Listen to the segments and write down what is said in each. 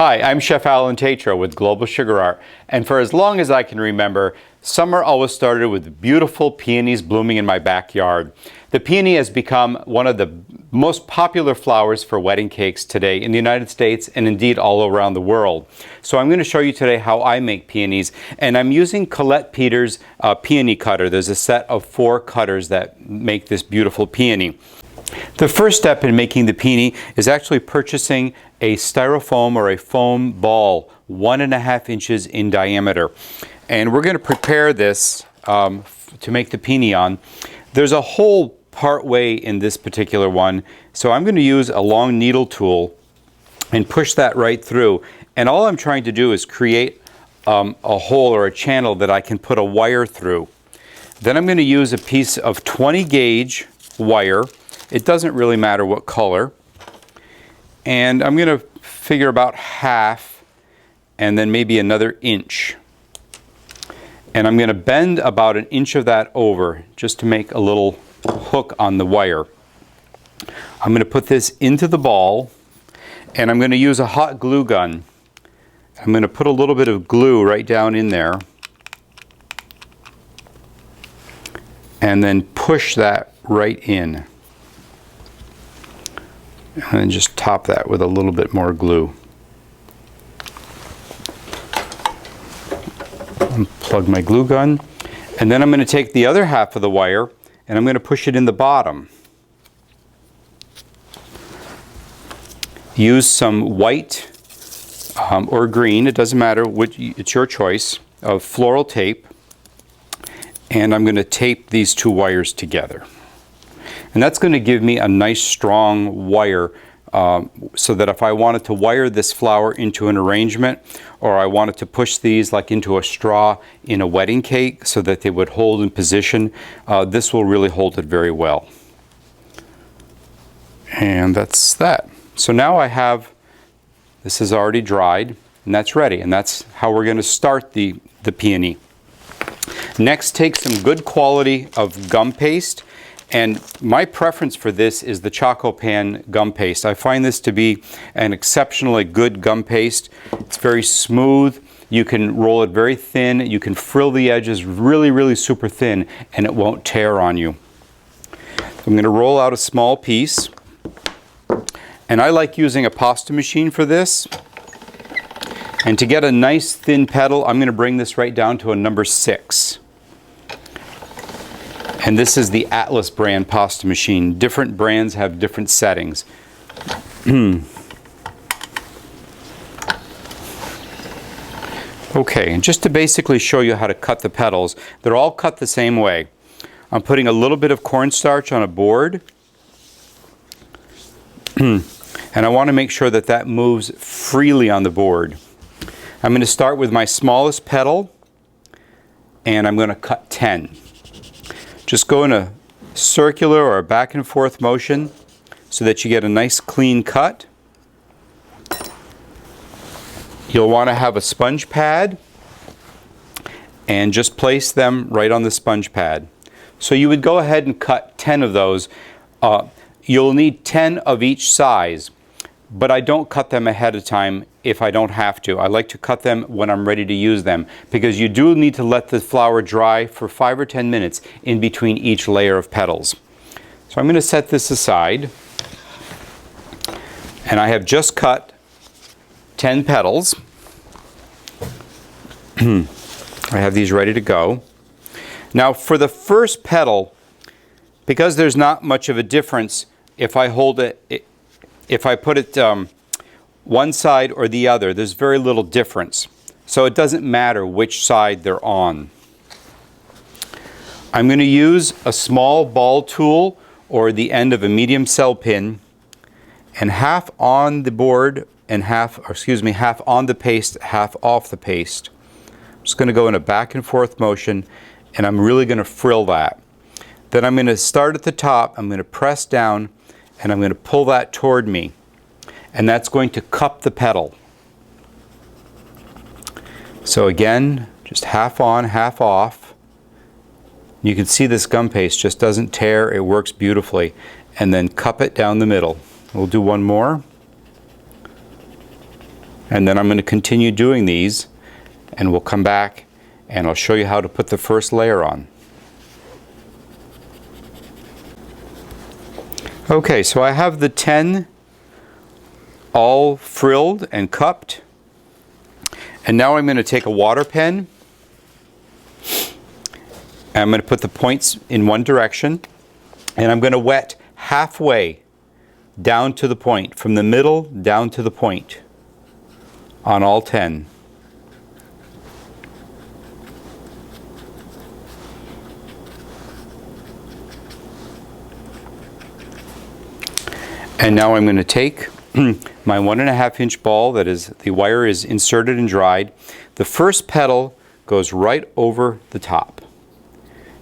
Hi, I'm Chef Alan Tatro with Global Sugar Art, and for as long as I can remember, summer always started with beautiful peonies blooming in my backyard. The peony has become one of the most popular flowers for wedding cakes today in the United States and indeed all around the world. So I'm going to show you today how I make peonies, and I'm using Colette Peters' peony cutter. There's a set of 4 cutters that make this beautiful peony. The first step in making the peony is actually purchasing a styrofoam or a foam ball 1.5 inches in diameter. And we're going to prepare this to make the peony on. There's a hole part way in this particular one, so I'm going to use a long needle tool and push that right through. And all I'm trying to do is create a hole or a channel that I can put a wire through. Then I'm going to use a piece of 20 gauge wire. It doesn't really matter what color. And I'm going to figure about half and then maybe another inch. And I'm going to bend about an inch of that over just to make a little hook on the wire. I'm going to put this into the ball and I'm going to use a hot glue gun. I'm going to put a little bit of glue right down in there and then push that right in. And then just top that with a little bit more glue. Unplug my glue gun. And then I'm going to take the other half of the wire and I'm going to push it in the bottom. Use some white or green, it doesn't matter, it's your choice, of floral tape. And I'm going to tape these 2 wires together. And that's going to give me a nice strong wire so that if I wanted to wire this flower into an arrangement, or I wanted to push these like into a straw in a wedding cake so that they would hold in position, this will really hold it very well. And that's that. So now I have, this is already dried and that's ready, and that's how we're going to start the peony. Next, take some good quality of gum paste. And my preference for this is the Choco Pan gum paste. I find this to be an exceptionally good gum paste. It's very smooth. You can roll it very thin. You can frill the edges really, really super thin, and it won't tear on you. I'm going to roll out a small piece. And I like using a pasta machine for this. And to get a nice thin petal, I'm going to bring this right down to a number 6. And this is the Atlas brand pasta machine. Different brands have different settings. Okay, and just to basically show you how to cut the petals, they're all cut the same way. I'm putting a little bit of cornstarch on a board. And I want to make sure that that moves freely on the board. I'm going to start with my smallest petal, and I'm going to cut 10. Just go in a circular or a back and forth motion so that you get a nice clean cut. You'll want to have a sponge pad and just place them right on the sponge pad. So you would go ahead and cut 10 of those. You'll need 10 of each size, but I don't cut them ahead of time if I don't have to. I like to cut them when I'm ready to use them, because you do need to let the flower dry for 5 or 10 minutes in between each layer of petals. So I'm going to set this aside, and I have just cut 10 petals. I have these ready to go. Now for the first petal, because there's not much of a difference if I hold it, if I put it one side or the other, there's very little difference. So it doesn't matter which side they're on. I'm going to use a small ball tool or the end of a medium cell pin, and half on the board and half on the paste, half off the paste. I'm just going to go in a back and forth motion, and I'm really going to frill that. Then I'm going to start at the top, I'm going to press down, and I'm going to pull that toward me. And that's going to cup the petal. So again, just half on, half off. You can see this gum paste just doesn't tear, it works beautifully. And then cup it down the middle. We'll do one more. And then I'm going to continue doing these, and we'll come back and I'll show you how to put the first layer on. Okay, so I have the 10 all frilled and cupped. And now I'm going to take a water pen, and I'm going to put the points in one direction, and I'm going to wet halfway down to the point, from the middle down to the point on all 10. And now I'm going to take my 1.5 inch ball that is, the wire is inserted and dried. The first petal goes right over the top.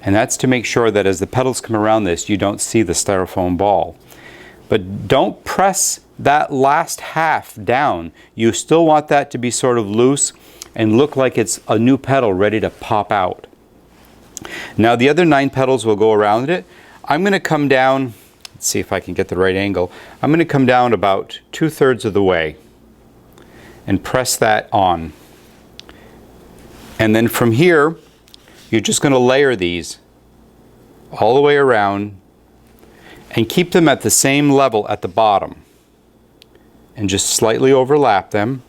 And that's to make sure that as the petals come around this, you don't see the styrofoam ball. But don't press that last half down. You still want that to be sort of loose and look like it's a new petal ready to pop out. Now the other 9 petals will go around it. I'm going to come down, let's see if I can get the right angle. I'm going to come down about 2/3 of the way and press that on. And then from here, you're just going to layer these all the way around and keep them at the same level at the bottom. And just slightly overlap them.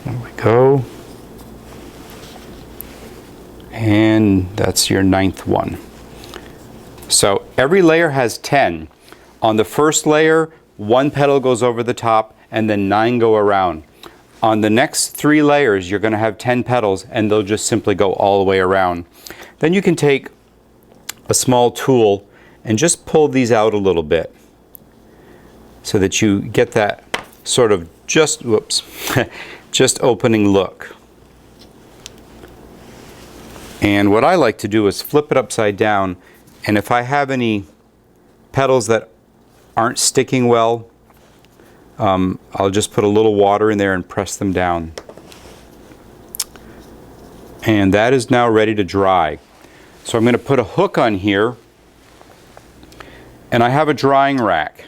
There we go. And that's your 9th one. So every layer has 10. On the first layer, 1 petal goes over the top and then 9 go around. On the next 3 layers, you're going to have 10 petals and they'll just simply go all the way around. Then you can take a small tool and just pull these out a little bit so that you get that sort of just, whoops, just opening look. And what I like to do is flip it upside down, and if I have any petals that aren't sticking well, I'll just put a little water in there and press them down. And that is now ready to dry. So I'm going to put a hook on here, and I have a drying rack,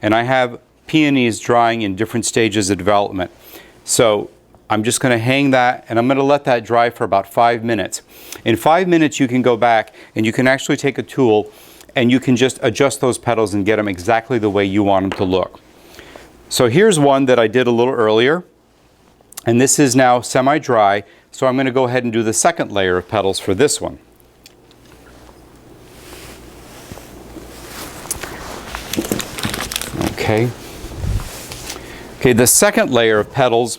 and I have peonies drying in different stages of development. So I'm just going to hang that, and I'm going to let that dry for about 5 minutes. In 5 minutes you can go back and you can actually take a tool and you can just adjust those petals and get them exactly the way you want them to look. So here's one that I did a little earlier, and this is now semi-dry, so I'm going to go ahead and do the second layer of petals for this one. Okay. Okay, the second layer of petals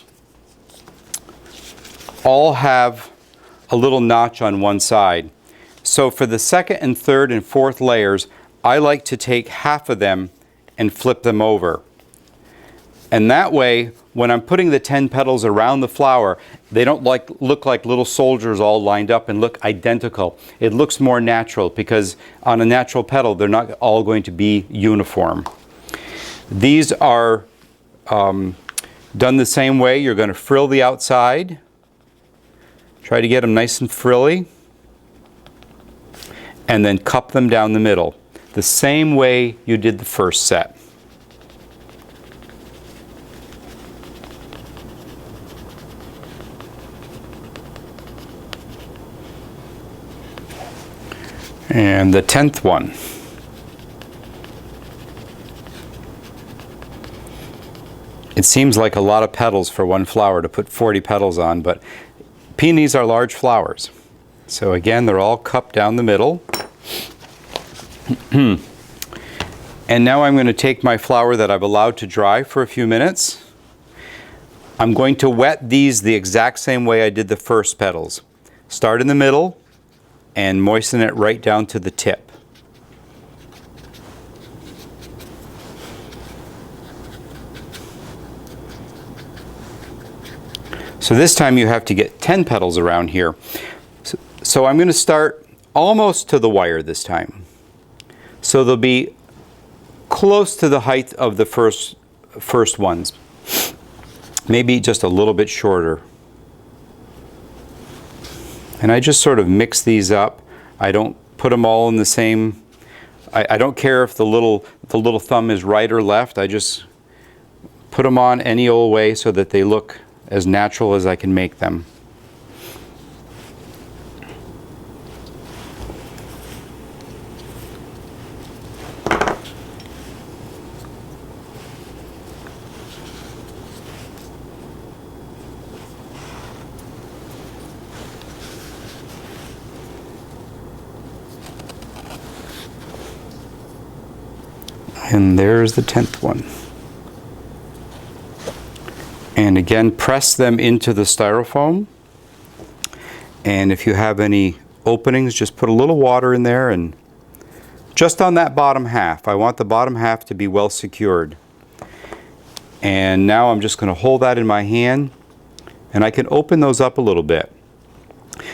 all have a little notch on one side. So for the second and third and fourth layers, I like to take half of them and flip them over. And that way, when I'm putting the 10 petals around the flower, they don't look like little soldiers all lined up and look identical. It looks more natural because on a natural petal, they're not all going to be uniform. These are done the same way. You're going to frill the outside. Try to get them nice and frilly, and then cup them down the middle, the same way you did the first set. And the 10th one. It seems like a lot of petals for one flower to put 40 petals on, but peonies are large flowers. So again, they're all cupped down the middle. And now I'm going to take my flower that I've allowed to dry for a few minutes. I'm going to wet these the exact same way I did the first petals. Start in the middle and moisten it right down to the tip. So this time you have to get 10 petals around here. So I'm going to start almost to the wire this time. So there'll be close to the height of the first ones. Maybe just a little bit shorter. And I just sort of mix these up. I don't put them all in the same. I don't care if the little thumb is right or left. I just put them on any old way so that they look as natural as I can make them. And there's the 10th one. And again, press them into the styrofoam. And if you have any openings, just put a little water in there, and just on that bottom half. I want the bottom half to be well secured. And now I'm just going to hold that in my hand, and I can open those up a little bit.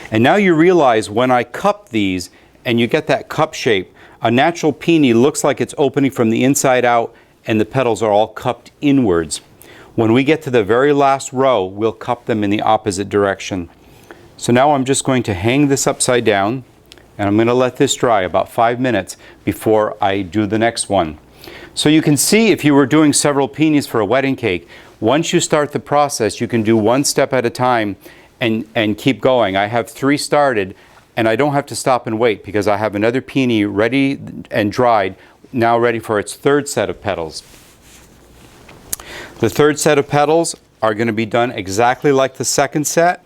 And now you realize when I cup these and you get that cup shape, a natural peony looks like it's opening from the inside out, and the petals are all cupped inwards. When we get to the very last row, we'll cup them in the opposite direction. So now I'm just going to hang this upside down, and I'm going to let this dry about 5 minutes before I do the next one. So you can see, if you were doing several peonies for a wedding cake, once you start the process, you can do one step at a time and keep going. I have 3 started, and I don't have to stop and wait because I have another peony ready and dried, now ready for its 3rd set of petals. The 3rd set of petals are going to be done exactly like the 2nd set.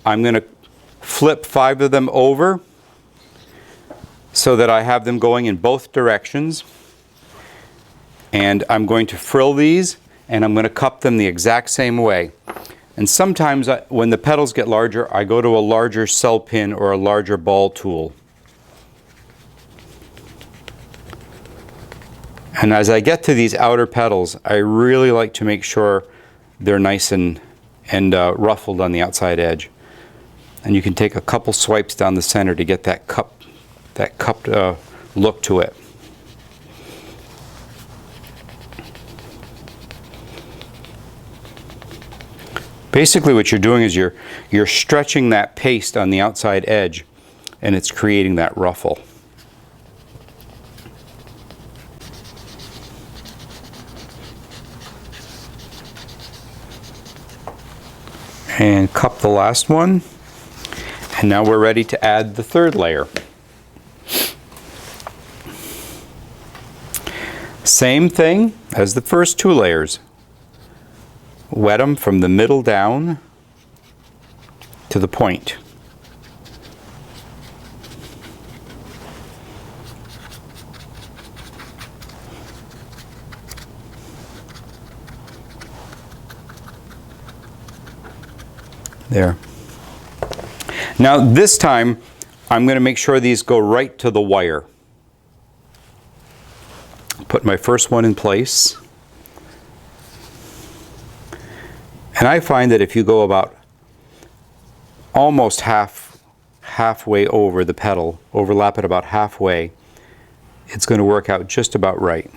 I'm going to flip 5 of them over so that I have them going in both directions. And I'm going to frill these, and I'm going to cup them the exact same way. And sometimes when the petals get larger, I go to a larger cell pin or a larger ball tool. And as I get to these outer petals, I really like to make sure they're nice and ruffled on the outside edge. And you can take a couple swipes down the center to get that cupped look to it. Basically what you're doing is you're stretching that paste on the outside edge, and it's creating that ruffle. And cup the last one, and now we're ready to add the 3rd layer. Same thing as the first 2 layers. Wet them from the middle down to the point. There. Now this time I'm going to make sure these go right to the wire. Put my first one in place. And I find that if you go about almost halfway over the petal, overlap it about halfway, it's going to work out just about right.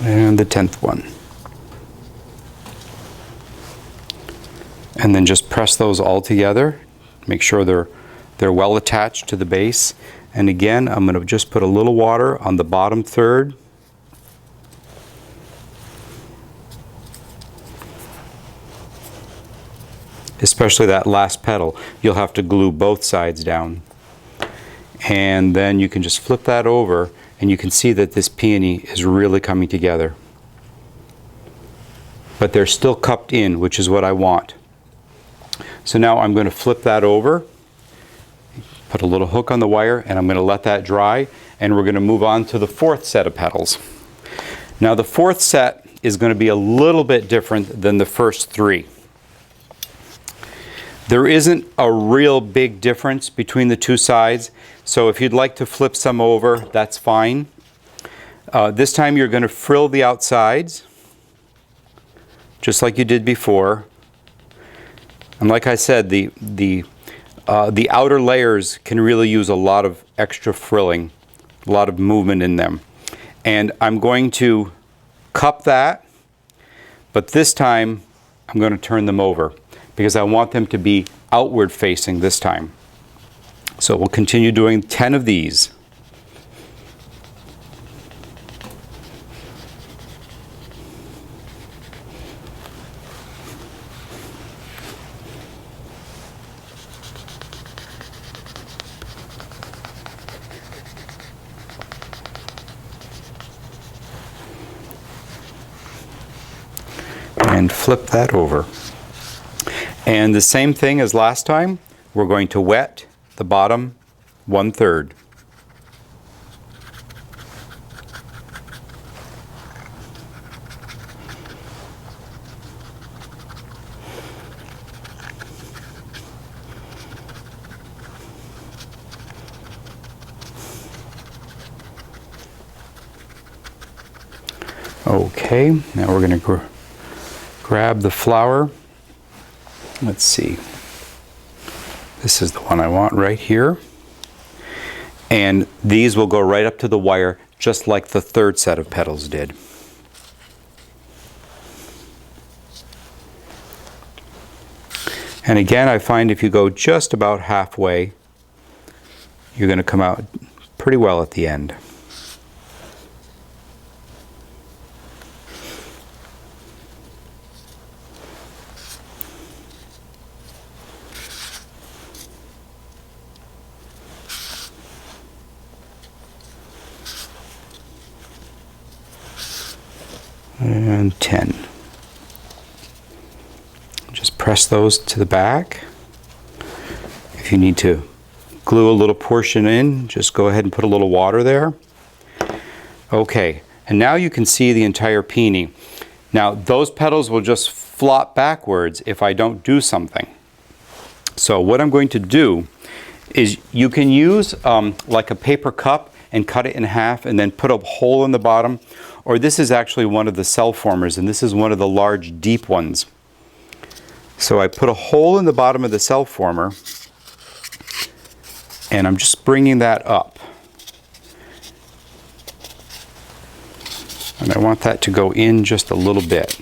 And the 10th one. And then just press those all together. Make sure they're well attached to the base. And again, I'm going to just put a little water on the bottom 3rd. Especially that last petal. You'll have to glue both sides down. And then you can just flip that over, and you can see that this peony is really coming together. But they're still cupped in, which is what I want. So now I'm going to flip that over, put a little hook on the wire, and I'm going to let that dry, and we're going to move on to the 4th set of petals. Now the 4th set is going to be a little bit different than the first three. There isn't a real big difference between the two sides, so if you'd like to flip some over, that's fine. This time you're going to frill the outsides, just like you did before. And like I said, the outer layers can really use a lot of extra frilling, a lot of movement in them. And I'm going to cup that, but this time I'm going to turn them over because I want them to be outward facing this time. So we'll continue doing 10 of these. And flip that over. And the same thing as last time, we're going to wet the bottom 1/3. Okay, now we're going to grab the flower. Let's see. This is the one I want right here. And these will go right up to the wire, just like the third set of petals did. And again, I find if you go just about halfway, you're going to come out pretty well at the end. And 10. Just press those to the back. If you need to glue a little portion in, just go ahead and put a little water there. Okay, and now you can see the entire peony. Now those petals will just flop backwards if I don't do something. So what I'm going to do is you can use like a paper cup and cut it in half and then put a hole in the bottom. Or this is actually one of the cell formers, and this is one of the large deep ones. So I put a hole in the bottom of the cell former, and I'm just bringing that up. And I want that to go in just a little bit.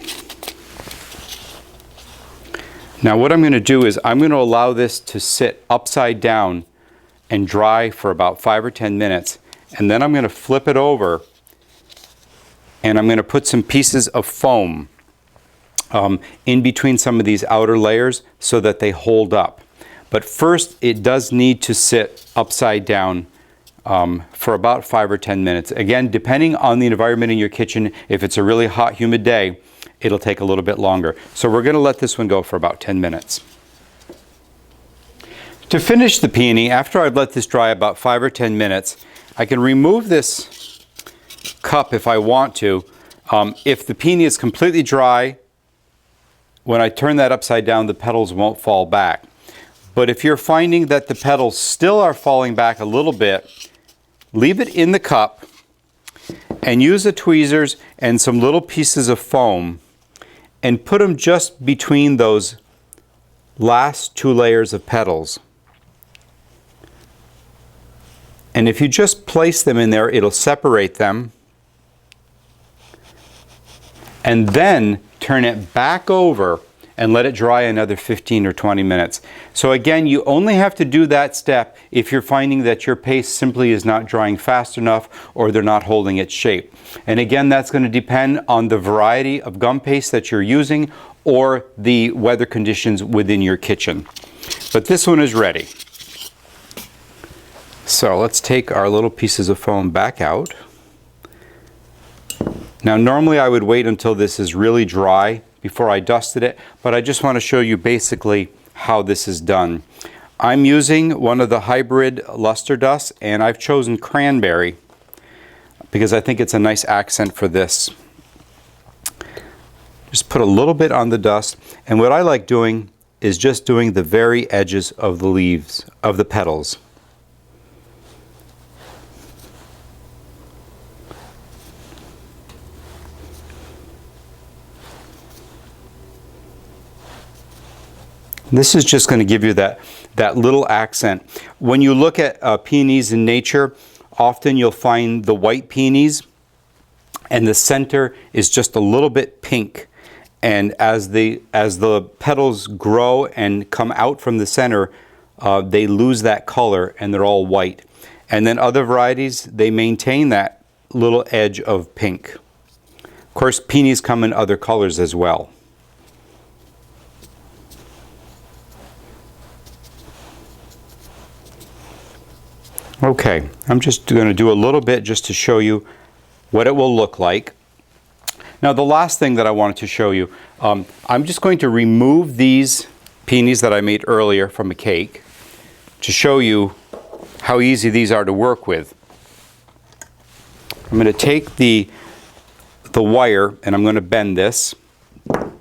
Now what I'm going to do is I'm going to allow this to sit upside down and dry for about 5 or 10 minutes, and then I'm going to flip it over. And I'm going to put some pieces of foam in between some of these outer layers so that they hold up. But first, it does need to sit upside down for about 5 or 10 minutes. Again, depending on the environment in your kitchen, if it's a really hot, humid day, it'll take a little bit longer. So we're going to let this one go for about 10 minutes. To finish the peony, after I've let this dry about 5 or 10 minutes, I can remove this cup if I want to. If the peony is completely dry, when I turn that upside down, the petals won't fall back. But if you're finding that the petals still are falling back a little bit, leave it in the cup and use the tweezers and some little pieces of foam and put them just between those last 2 layers of petals. And if you just place them in there, it'll separate them. And then turn it back over and let it dry another 15 or 20 minutes. So again, you only have to do that step if you're finding that your paste simply is not drying fast enough or they're not holding its shape. And again, that's going to depend on the variety of gum paste that you're using or the weather conditions within your kitchen. But this one is ready. So let's take our little pieces of foam back out. Now normally I would wait until this is really dry before I dusted it, but I just want to show you basically how this is done. I'm using one of the hybrid luster dusts, and I've chosen cranberry because I think it's a nice accent for this. Just put a little bit on the dust, and what I like doing is just doing the very edges of the leaves, of the petals. This is just going to give you that little accent. When you look at peonies in nature, often you'll find the white peonies and the center is just a little bit pink. And as the petals grow and come out from the center, they lose that color and they're all white. And then other varieties, they maintain that little edge of pink. Of course, peonies come in other colors as well. Okay, I'm just going to do a little bit just to show you what it will look like. Now the last thing that I wanted to show you, I'm just going to remove these peonies that I made earlier from a cake to show you how easy these are to work with. I'm going to take the wire and I'm going to bend this. And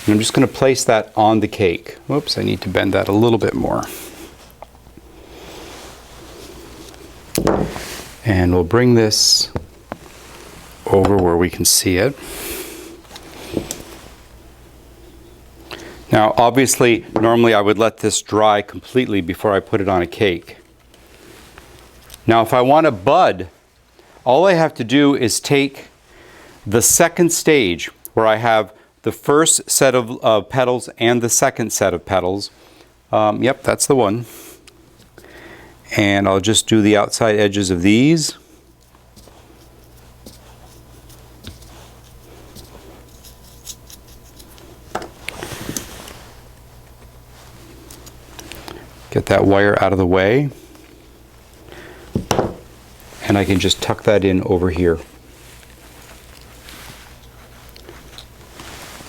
I'm just going to place that on the cake. Whoops, I need to bend that a little bit more. And we'll bring this over where we can see it. Now obviously, normally I would let this dry completely before I put it on a cake. Now if I want a bud, all I have to do is take the second stage where I have the first set of petals and the second set of petals. Yep, that's the one. And I'll just do the outside edges of these. Get that wire out of the way. And I can just tuck that in over here.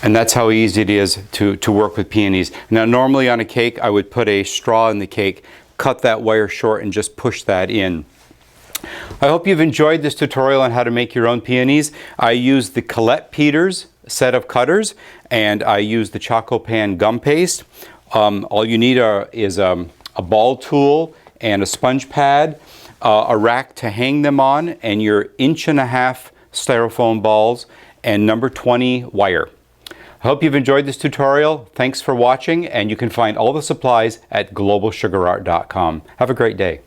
And that's how easy it is to work with peonies. Now normally on a cake I would put a straw in the cake, cut that wire short and just push that in. I hope you've enjoyed this tutorial on how to make your own peonies. I used the Colette Peters set of cutters and I used the Choco Pan gum paste. All you need is a ball tool and a sponge pad, a rack to hang them on, and your 1.5 inch styrofoam balls and number 20 wire. I hope you've enjoyed this tutorial. Thanks for watching, and you can find all the supplies at globalsugarart.com. Have a great day.